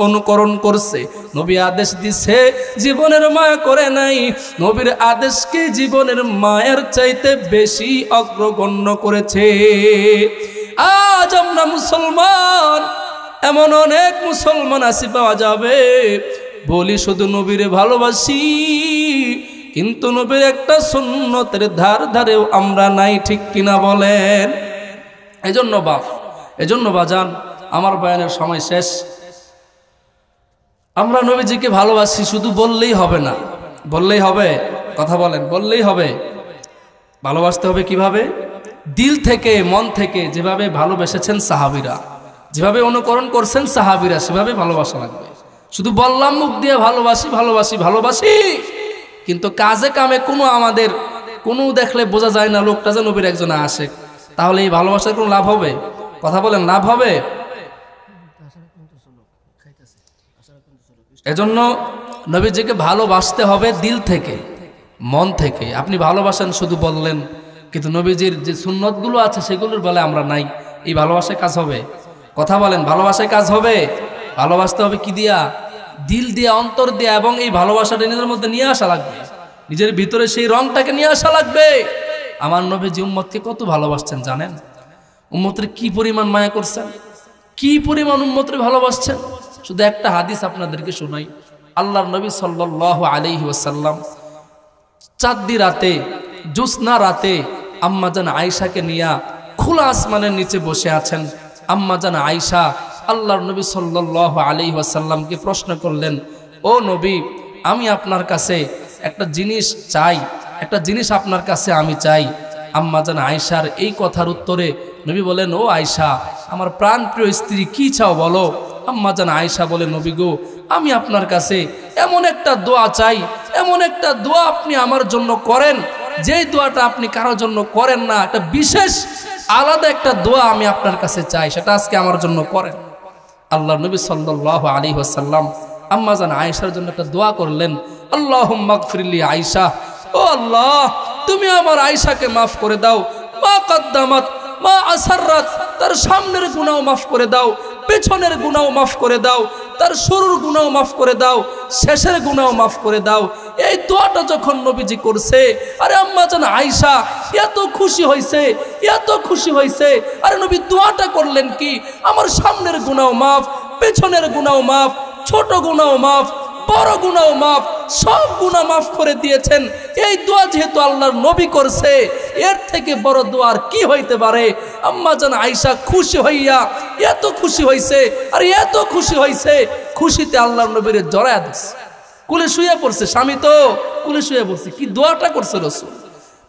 অনুকরণ করছে। নবী আদেশ দিছে, জীবনের মায়া করে নাই, নবীর আদেশকে জীবনের মায়ের চাইতে বেশি অগ্রগণ্য করেছে। আজ আমরা মুসলমান, এমন অনেক মুসলমান আসি পাওয়া যাবে, বলি শুধু নবীরে ভালোবাসি, কিন্তু নবীর একটা সুন্নতের ধারেও আমরা নাই, ঠিক কিনা বলেন? এজন্য বাজান, আমার বয়ানের সময় শেষ। আমরা নবীজিকে ভালোবাসি, শুধু বললেই হবে না, বললেই হবে? কথা বলেন, বললেই হবে? ভালোবাসতে হবে কিভাবে? দিল থেকে, মন থেকে। যেভাবে ভালোবেসেছেন সাহাবীরা, যেভাবে অনুকরণ করছেন সাহাবীরা, সেভাবে ভালোবাসা লাগবে। শুধু বললাম মুখ দিয়ে ভালোবাসি ভালোবাসি ভালোবাসি, কিন্তু কাজে কামে আমাদের কোনো দেখলে বোঝা যায় না লোকটা যে নবীর একজন আশিক, তাহলে এই ভালোবাসার কোনো লাভ হবে? কথা বলেন, লাভ হবে? এজন্য নবীজিকে ভালোবাসতে হবে দিল থেকে, মন থেকে। আপনি ভালোবাসেন শুধু বললেন, কিন্তু নবীজির যে সুন্নতগুলো আছে সেগুলোর বলে আমরা নাই, এই ভালোবাসায় কাজ হবে? কথা বলেন, ভালোবাসায় কাজ হবে? ভালোবাসতে হবে কি দিয়া? দিল দিয়া, অন্তর দিয়া। এবং এই ভালোবাসাটা নিজের মধ্যে নিয়ে আসা লাগবে, নিজের ভিতরে সেই রংটাকে নিয়ে আসা লাগবে। আমার নবীজি উম্মতকে কত ভালোবাসছেন জানেন? উম্মতের কি পরিমাণ মায়া করছেন, কি পরিমাণ উম্মতের ভালোবাসছেন। শুধু একটা হাদিস আপনাদেরকে শোনাই। আল্লাহর নবী সাল্লাল্লাহু আলাইহি ওয়াসাল্লাম চাঁদনি রাতে, জ্যোৎস্না রাতে আম্মাজান আয়েশাকে নিয়ে খোলা আসমানের নিচে বসে আছেন। আম্মাজান আয়েশা আল্লাহর নবী সাল্লাল্লাহু আলাইহি ওয়াসাল্লামকে প্রশ্ন করলেন, ও নবী, আমি আপনার কাছে একটা জিনিস চাই, একটা জিনিস আপনার কাছে আমি চাই। আম্মাজান আয়েশার এই কথার উত্তরে নবী বলেন, ও আয়েশা, আমার প্রাণপ্রিয় স্ত্রী, কি চাও বলো। আম্মাজান আয়েশা বলে, নবী গো, আমি আপনার কাছে এমন একটা দোয়া চাই, এমন একটা দোয়া আপনি আমার জন্য করেন, যেই দোয়াটা আপনি কারোর জন্য করেন না। একটা বিশেষ আলাদা একটা দোয়া আমি আপনার কাছে চাই, সেটা আজকে আমার জন্য করেন। আল্লাহর নবী সাল্লাল্লাহু আলাইহি ওয়াসাল্লাম আম্মাজান আয়েশার জন্য একটা দোয়া করলেন, আল্লাহুম্মা গফিরলি আয়েশা, ও আল্লাহ, তুমি আমার আয়েশাকে মাফ করে দাও। মা কদ্দামাত মা আসাররাত, তার সামনের গুনাহ মাফ করে দাও, পেছনের গুনাহ মাফ করে দাও, তার শুরুর গুনাহ মাফ করে দাও, শেষের গুনাহ মাফ করে দাও। এই দোয়াটা যখন নবীজি করছে, আরে আম্মাজান আয়েশা এত খুশি হয়েছে, এত খুশি হয়েছে। আরে নবী দোয়াটা করলেন কি, আমার সামনের গুনাহ মাফ, পেছনের গুনাহ মাফ, ছোট গুনাহ মাফ, বড় গুনাহ মাফ, সব গুনাহ মাফ করে দিয়েছেন। এই দোয়া যেহেতু আল্লাহর নবী করছে, এর থেকে বড় দোয়া আর কি হইতে পারে? আম্মাজান আয়েশা খুশি হইয়া এত খুশি হইছে, আর এত খুশি হইছে, খুশিতে আল্লাহর নবীর জড়ায়া দিছে। কুলে শুয়ে পড়ছে, স্বামী তো কুলে শুয়ে পড়ছে, কি দোয়াটা করছে রাসূল।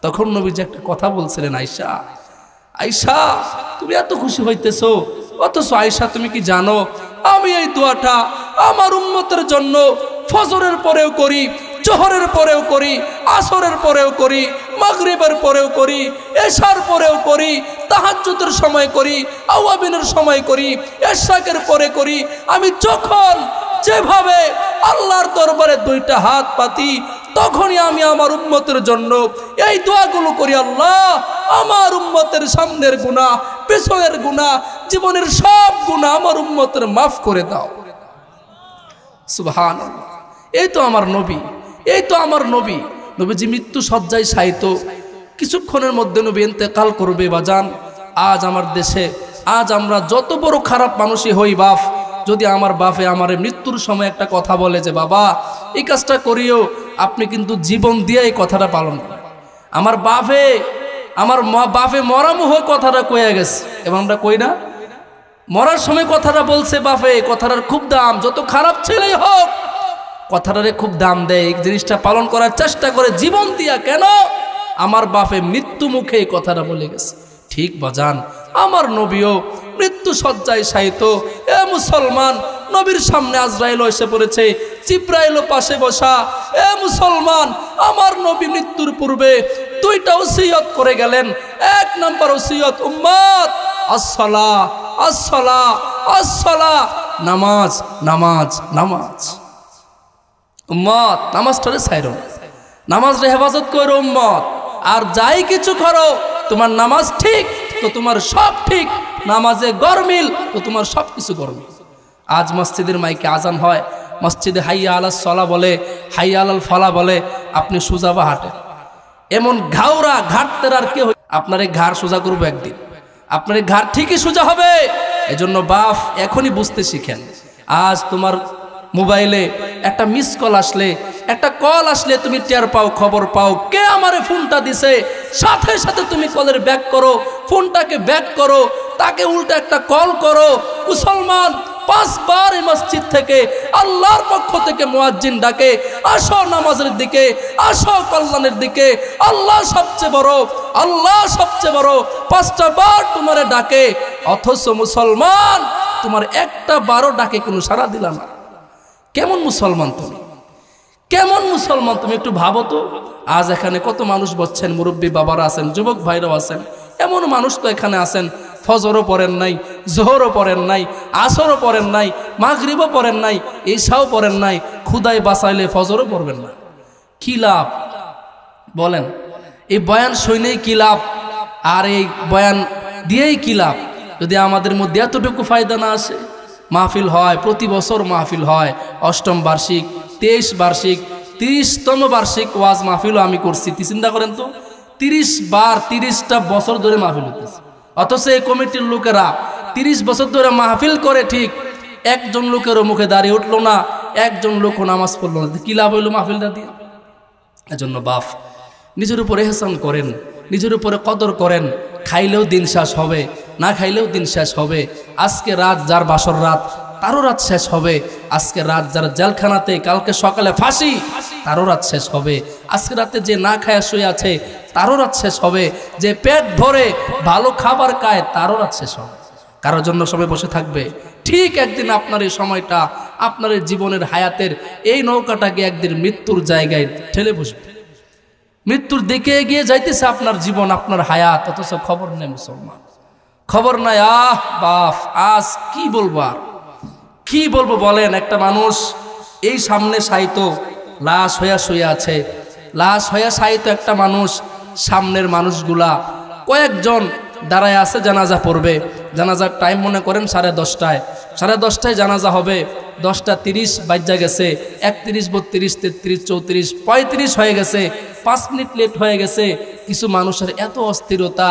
তখন নবীজি একটা কথা বলছিলেন, আয়েশা আয়েশা তুমি এত খুশি হইতেছো, অথচ আয়েশা তুমি কি জানো আমি এই দোয়াটা আমার উম্মতের জন্য ফজরের পরেও করি, জোহরের পরেও করি, আসরের পরেও করি, মাগরিবের পরেও করি, এশার পরেও করি, তাহাজ্জুদের সময় করি, আওয়াবিনের সময় করি, ইশরাকের পরে করি। আমি যখন যেভাবে আল্লাহর দরবারে দুইটা হাত পাতি তখনই আমি আমার উম্মতের জন্য এই দোয়াগুলো করি, আল্লাহ আমার উম্মতের সামনের গুনাহ, পেছনের গুনাহ, জীবনের সব গুনাহ আমার উম্মতের মাফ করে দাও। সুবহানাল্লাহ। এই তো আমার নবী, এই তো আমার নবী। নবীজি মৃত্যু শয্যায় শায়িত, কিছুক্ষণের মধ্যে নবী ইন্তেকাল করবে। বাজান, আজ আমার দেশে, আজ আমরা যত বড় খারাপ মানুষই হই বাপ, যদি আমার বাপে আমার মৃত্যুর সময় একটা কথা বলে যে বাবা এই কাজটা করিও, আপনি কিন্তু জীবন দিয়ে এই কথাটা পালন করেন। আমার বাপে মরামুহ কথাটা কয়ে গেছে, এবং আমরা কই না, মরার সময় কথাটা বলছে বাপে, কথাটার খুব দাম, যত খারাপ ছেলেই হোক কথাটারে খুব দাম দেয়, এই জিনিসটা পালন করার চেষ্টা করে জীবন দিয়া। কেন? আমার বাপে মৃত্যু মুখে এই কথাটা বলে গেছে। ঠিক বাজান, আমার নবীও মৃত্যু শয্যায় শায়িত। এ মুসলমান, নবীর সামনে আজরাইল এসে পড়েছে, জিবরাইল পাশে বসা। এ মুসলমান, আমার নবী মৃত্যুর পূর্বে দুইটা ওসিয়ত করে গেলেন। এক নাম্বার ওসিয়ত, উম্মত আসসালাহ আসসালাহ আসসালাহ, নামাজ নামাজ নামাজ। উম্মত নামাজটারে ছাইরো, নামাজরে হেফাজত করো উম্মত। আর যাই কিছু করো, তোমার নামাজ ঠিক তো তোমার সব ঠিক, নামাজে গরমিল তো তোমার সব কিছু গরমিল। আজ মসজিদের মাইকে আজান হয়, মসজিদে হাইয়া আলাস সলা বলে, হাইয়া আলাল ফলা বলে, আপনি সোজাবা হাঁটেন। এমন ঘাওরা ঘাটতে আর কেউ আপনার এই ঘাড় সোজা করবো একদিন, আপনার এই ঘাড় ঠিকই সোজা হবে। এজন্য বাপ এখনই বুঝতে শিখেন। আজ তোমার মোবাইলে একটা মিস কল আসলে, একটা কল আসলে তুমি টের পাও, খবর পাও কে আমারে ফোনটা দিছে, সাথে সাথে তুমি কলের ব্যাক করো, ফোনটাকে ব্যাক করো, তাকে উল্টা একটা কল করো। মুসলমান 5 বার এই মসজিদ থেকে আল্লাহর পক্ষ থেকে মুয়াজ্জিন ডাকে, আসো নামাজের দিকে, আসো কল্যাণের দিকে। আল্লাহ সবচেয়ে বড়, আল্লাহ সবচেয়ে বড়। 5টা বার তোমারে ডাকে, অথচ মুসলমান তোমার একটা বারও ডাকে কোনো সাড়া দিলা না। কেমন মুসলমান তুমি, কেমন মুসলমান তুমি? একটু ভাবো তো। আজ এখানে কত মানুষ বসছেন, মুরব্বী বাবারা আছেন, যুবক ভাইরাও আছেন। এমন মানুষ তো এখানে আছেন ফজরও পড়েন নাই, জোহরও পড়েন নাই, আসরও পড়েন নাই, মাগরিবও পড়েন নাই, ঈশাও পড়েন নাই, খুদাই বাঁচাইলে ফজরও পড়বেন না। কি লাভ বলেন? এই বয়ান শুনেই কি লাভ, আর এই বয়ান দিয়েই কি লাভ, যদি আমাদের মধ্যে এতটুকু ফায়দা না আসে? মাহফিল হয়, প্রতি বছর মাহফিল হয়, 8ম বার্ষিক, 23 বার্ষিক, 30তম বার্ষিক ওয়াজ মাহফিলও আমি করছি। চিন্তা করেন তো, 30 বার 30টা বছর ধরে মাহফিল হতেছে, অথচ এই কমিটির লোকেরা 30 বছর ধরে মাহফিল করে, ঠিক একজন লোকেরও মুখে দাঁড়িয়ে উঠলো না, একজন লোক নামাজ পড়লো না। কি লাভ হইলো মাহফিলটা দিয়ে? এজন্য বাপ নিজের উপরে এহসান করেন, নিজের উপরে কদর করেন। খাইলেও দিন শেষ হবে, না খাইলেও দিন শেষ হবে। আজকে রাত যার বাসর রাত, তারও রাত শেষ হবে। আজকে রাত যার জেলখানাতে, কালকে সকালে ফাঁসি, তারও রাত শেষ হবে। আজকে রাতে যে না খায়া শুয়ে আছে, তারও রাত শেষ হবে। যে পেট ভরে ভালো খাবার খায়, তারও রাত শেষ হবে। কারোর জন্য সবাই বসে থাকবে? ঠিক একদিন আপনার এই সময়টা, আপনার এই জীবনের হায়াতের এই নৌকাটাকে একদিন মৃত্যুর জায়গায় ঠেলে বসবে। মৃত্যুর দিকে এগিয়ে যাইতেছে আপনার জীবন, আপনার হায়াত, অথচ খবর নেই মুসলমান, খবর নাই। আহ বাপ, আজ কি বলবো, আর কি বলবো বলেন? একটা মানুষ এই সামনে শায়িত, লাশ হইয়া শুয়ে আছে, লাশ হইয়া শায়িত একটা মানুষ, সামনের মানুষগুলা কয়েকজন দাঁড়ায় আছে, জানাজা পড়বে। জানাজার টাইম মনে করেন 10:30, 10:30 জানাজা হবে। 10:30 বাজা গেছে, 31, 32, 33, 34, 35 হয়ে গেছে, 5 মিনিট লেট হয়ে গেছে। কিছু মানুষের এত অস্থিরতা,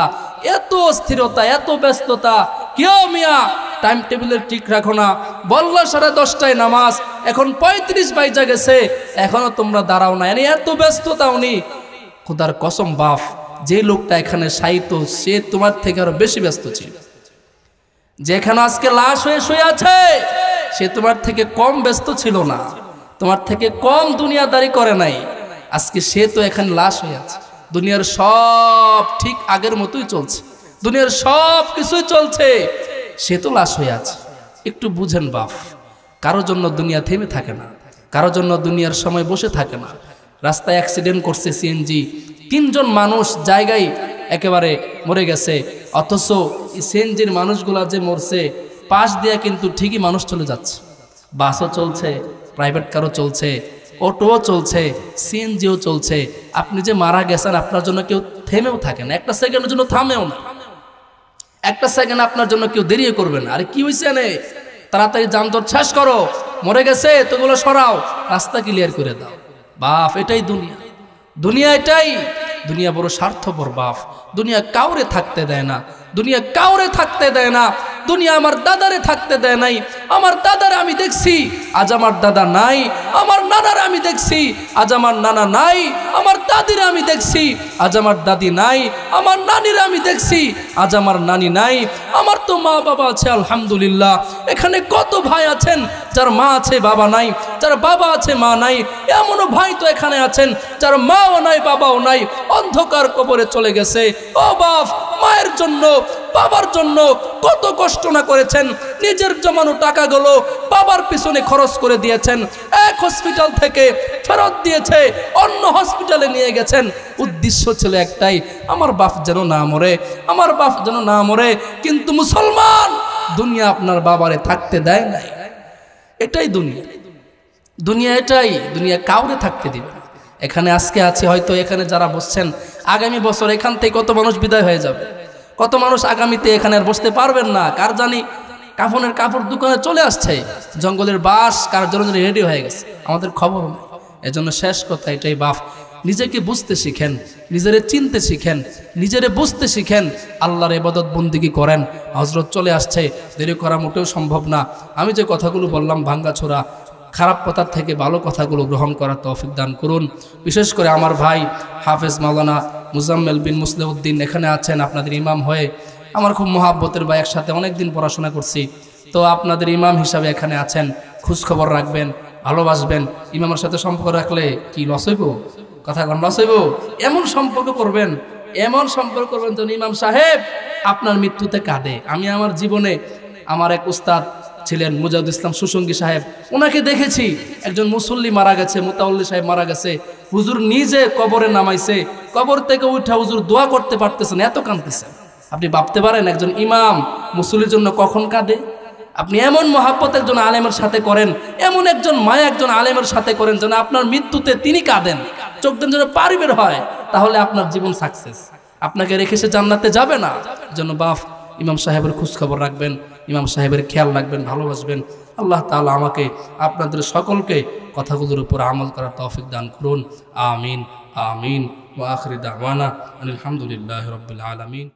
এত অস্থিরতা, এত ব্যস্ততা। কেউ মিয়া টাইম টেবিলের ঠিক রাখো না, বললো 10:30 নামাজ, এখন 35 বাজা গেছে, এখনো তোমরা দাঁড়াও না। এত ব্যস্ততা উনি, খোদার কসম বাপ, যে লোকটা এখানে শায়িত সে তোমার থেকে আরো বেশি ব্যস্ত ছিল। যেখানে আজকে লাশ হয়ে শুয়ে আছে, সে তোমার থেকে কম ব্যস্ত ছিল না। তোমার থেকে কম দুনিয়াদারি করে নাই, আজকে সে তো এখানে লাশ হয়ে আছে। দুনিয়ার সব ঠিক আগের মতোই চলছে, দুনিয়ার সব কিছুই চলছে, সে তো লাশ হয়ে আছে। একটু বুঝেন বাপ, কারো জন্য দুনিয়া থেমে থাকে না, কারো জন্য দুনিয়ার সময় বসে থাকে না। রাস্তায় অ্যাক্সিডেন্ট করছে সিএনজি, 3 জন মানুষ জায়গায় একেবারে মরে গেছে, অথচ সিএনজির মানুষগুলা যে মরছে পাশ দিয়ে কিন্তু ঠিকই মানুষ চলে যাচ্ছে। বাসও চলছে, প্রাইভেট কারও চলছে, অটোও চলছে, সিএনজিও চলছে। আপনি যে মারা গেছেন আপনার জন্য কেউ থেমেও থাকে না, একটা সেকেন্ডের জন্য থামেও না, একটা সেকেন্ড আপনার জন্য কেউ দেরি করবে না। আরে কি হয়েছে নে, তাড়াতাড়ি যানজট শেষ করো, মরে গেছে তোগুলো সরাও, রাস্তা ক্লিয়ার করে দাও। বাপ, এটাই দুনিয়া, দুনিয়া এটাই। দুনিয়া বড় স্বার্থপর বাপ, দুনিয়া কাউরে থাকতে দেয় না, দুনিয়া কাউরে থাকতে দেয় না। দুনিয়া আমার দাদারে থাকতে দেয় নাই, আমার দাদারে আমি দেখছি আজ আমার দাদা নাই, আমার নানারে আমি দেখছি আজ আমার নানা নাই, আমার দাদিরে আমি দেখছি আজ আমার দাদি নাই, আমার নানিরে আমি দেখছি আজ আমার নানি নাই। আমার তো মা বাবা আছে আলহামদুলিল্লাহ। এখানে কত ভাই আছেন যার মা আছে বাবা নাই, যার বাবা আছে মা নাই। এমনও ভাই তো এখানে আছেন যার মাও নাই বাবাও নাই, অন্ধকার কবরে চলে গেছে। ও বাপ, মায়ের জন্য বাবার জন্য কত কষ্ট না করেছেন, নিজের জমানো টাকাগুলো বাবার পিছনে খরচ করে দিয়েছেন, এক হসপিটাল থেকে ফেরত দিয়েছে, অন্য হসপিটালে নিয়ে গেছেন। উদ্দেশ্য ছিল একটাই, আমার বাপ যেন না মরে, আমার বাপ যেন না মরে। কিন্তু মুসলমান, দুনিয়া আপনার বাবারে থাকতে দেয় নাই। এটাই দুনিয়া, দুনিয়া এটাই। দুনিয়া কাউরে থাকতে দিবে না। এখানে আজকে আছে, হয়তো এখানে যারা বসছেন আগামী বছর এখান থেকে কত মানুষ বিদায় হয়ে যাবে, কত মানুষ আগামীতে এখানে আর বসতে পারবেন না। কার জানি কাফনের কাপড় দোকানে চলে আসছে, জঙ্গলের বাস কার জন্য রেডি হয়ে গেছে, আমাদের খবর নেই। এজন্য শেষ কথা এটাই বাপ, নিজেকে বুঝতে শিখেন, নিজেরে চিনতে শিখেন, নিজেরে বুঝতে শিখেন, আল্লাহর ইবাদত বন্দেগী করেন। হজরত চলে আসছে, দেরি করা মোটেও সম্ভব না। আমি যে কথাগুলো বললাম ভাঙ্গাছোড়া, খারাপ কথার থেকে ভালো কথাগুলো গ্রহণ করার তৌফিক দান করুন। বিশেষ করে আমার ভাই হাফেজ মাওলানা মুজাম্মেল বিন মুসলিউদ্দিন এখানে আছেন আপনাদের ইমাম হয়ে, আমার খুব মহাব্বতের ভাই, একসাথে অনেক দিন পড়াশোনা করছি। তো আপনাদের ইমাম হিসাবে এখানে আছেন, খোঁজখবর রাখবেন, ভালোবাসবেন। ইমামের সাথে সম্পর্ক রাখলে কি লস হইব? কথা কন, লস হইব? এমন সম্পর্ক করবেন, এমন সম্পর্ক করবেন যেন ইমাম সাহেব আপনার মৃত্যুতে কাঁদে। আমি আমার জীবনে আমার এক উস্তাদ ছিলেন মুজাহিদুল ইসলাম সুসঙ্গী সাহেব, ওনাকে দেখেছি, একজন মুসল্লি মারা গেছে, মুতাওয়াল্লি সাহেব মারা গেছে, হুজুর নিজে কবরে নামাইছে, কবর থেকে উঠা হুজুর দোয়া করতে পারতেছেন, এত কাঁদতেছেন। আপনি ভাবতে পারেন একজন ইমাম মুসল্লির জন্য কখন কাঁদে? আপনি এমন মহাব্বত একজন আলেমের সাথে করেন, এমন একজন মায়া একজন আলেমের সাথে করেন যেন আপনার মৃত্যুতে তিনি কাঁদেন, চোখ দেন যেন পানি বের হয়, তাহলে আপনার জীবন সাকসেস। আপনাকে রেখে সে জান্নাতে যাবে না। এজন্য বাপ, ইমাম সাহেবের খোঁজখবর রাখবেন, ইমাম সাহেবের খেয়াল রাখবেন, ভালোবাসবেন। আল্লাহ তাআলা আমাকে আপনাদের সকলকে কথাগুলোর উপর আমল করার তৌফিক দান করুন। আমিন আমিন। ওয়া আখিরু দাওয়ানা আলহামদুলিল্লাহি রাব্বিল আলামিন।